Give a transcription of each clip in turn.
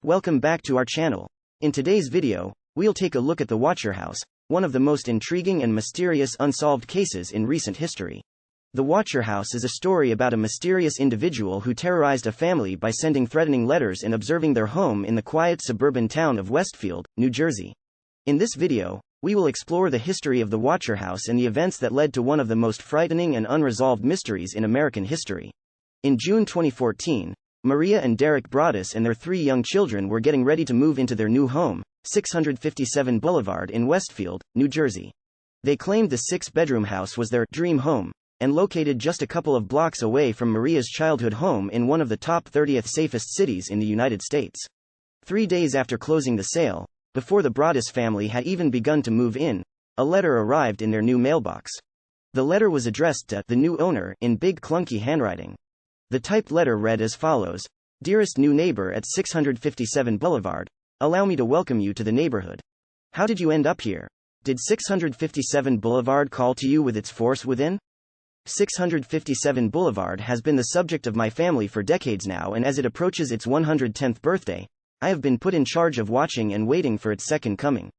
Welcome back to our channel. In today's video, we'll take a look at the Watcher House, one of the most intriguing and mysterious unsolved cases in recent history. The Watcher House is a story about a mysterious individual who terrorized a family by sending threatening letters and observing their home in the quiet suburban town of Westfield, New Jersey. In this video, we will explore the history of the Watcher House and the events that led to one of the most frightening and unresolved mysteries in American history. In June 2014, Maria and Derek Broaddus and their 3 young children were getting ready to move into their new home, 657 Boulevard in Westfield, New Jersey. They claimed the 6-bedroom house was their dream home, and located just a couple of blocks away from Maria's childhood home in one of the top 30th safest cities in the United States. 3 days after closing the sale, before the Broaddus family had even begun to move in, a letter arrived in their new mailbox. The letter was addressed to the new owner in big clunky handwriting. The typed letter read as follows: "Dearest new neighbor at 657 Boulevard, allow me to welcome you to the neighborhood. How did you end up here? Did 657 Boulevard call to you with its force within? 657 Boulevard has been the subject of my family for decades now, and as it approaches its 110th birthday, I have been put in charge of watching and waiting for its second coming.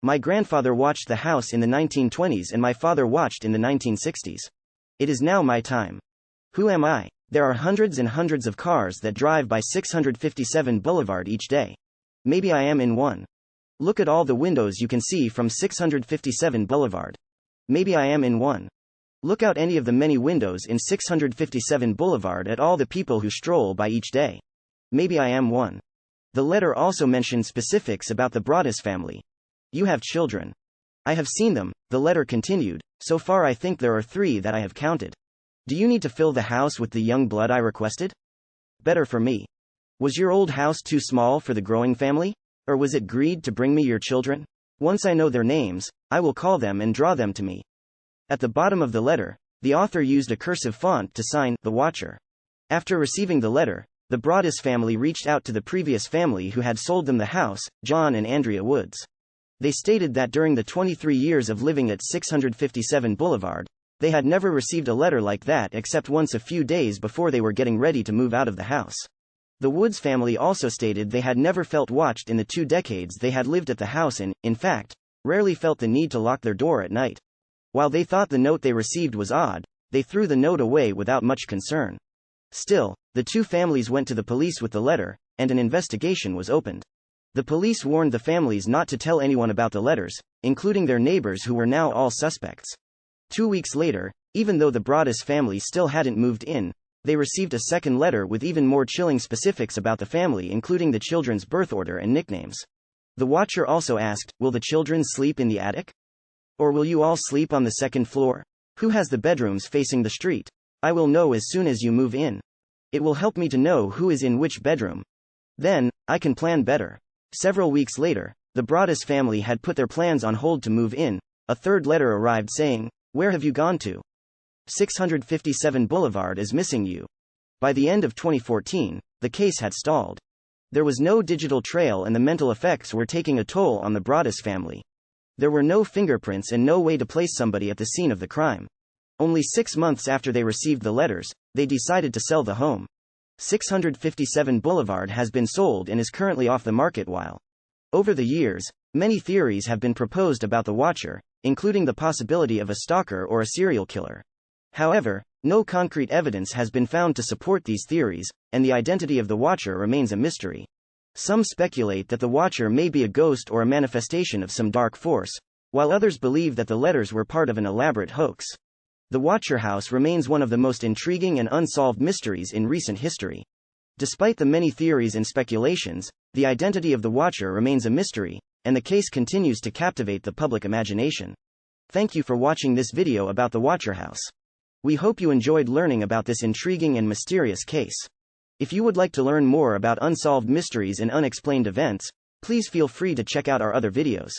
My grandfather watched the house in the 1920s and my father watched in the 1960s. It is now my time. Who am I? There are hundreds and hundreds of cars that drive by 657 Boulevard each day. Maybe I am in one. Look at all the windows you can see from 657 Boulevard. Maybe I am in one. Look out any of the many windows in 657 Boulevard at all the people who stroll by each day. Maybe I am one." The letter also mentioned specifics about the Broaddus family. "You have children. I have seen them," the letter continued. "So far I think there are 3 that I have counted. Do you need to fill the house with the young blood I requested? Better for me. Was your old house too small for the growing family? Or was it greed to bring me your children? Once I know their names, I will call them and draw them to me." At the bottom of the letter, the author used a cursive font to sign "The Watcher." After receiving the letter, the Broaddus family reached out to the previous family who had sold them the house, John and Andrea Woods. They stated that during the 23 years of living at 657 Boulevard, they had never received a letter like that except once a few days before they were getting ready to move out of the house. The Woods family also stated they had never felt watched in the 2 decades they had lived at the house and, in fact, rarely felt the need to lock their door at night. While they thought the note they received was odd, they threw the note away without much concern. Still, the 2 families went to the police with the letter, and an investigation was opened. The police warned the families not to tell anyone about the letters, including their neighbors who were now all suspects. 2 weeks later, even though the Broaddus family still hadn't moved in, they received a second letter with even more chilling specifics about the family, including the children's birth order and nicknames. The Watcher also asked, "Will the children sleep in the attic? Or will you all sleep on the second floor? Who has the bedrooms facing the street? I will know as soon as you move in. It will help me to know who is in which bedroom. Then, I can plan better." Several weeks later, the Broaddus family had put their plans on hold to move in. A third letter arrived saying, "Where have you gone to? 657 Boulevard is missing you." By the end of 2014, the case had stalled. There was no digital trail and the mental effects were taking a toll on the Broaddus family. There were no fingerprints and no way to place somebody at the scene of the crime. Only 6 months after they received the letters, they decided to sell the home. 657 Boulevard has been sold and is currently off the market. While over the years, many theories have been proposed about the Watcher, including the possibility of a stalker or a serial killer. However, no concrete evidence has been found to support these theories, and the identity of the Watcher remains a mystery. Some speculate that the Watcher may be a ghost or a manifestation of some dark force, while others believe that the letters were part of an elaborate hoax. The Watcher House remains one of the most intriguing and unsolved mysteries in recent history. Despite the many theories and speculations, the identity of the Watcher remains a mystery, and the case continues to captivate the public imagination. Thank you for watching this video about the Watcher House. We hope you enjoyed learning about this intriguing and mysterious case. If you would like to learn more about unsolved mysteries and unexplained events, please feel free to check out our other videos.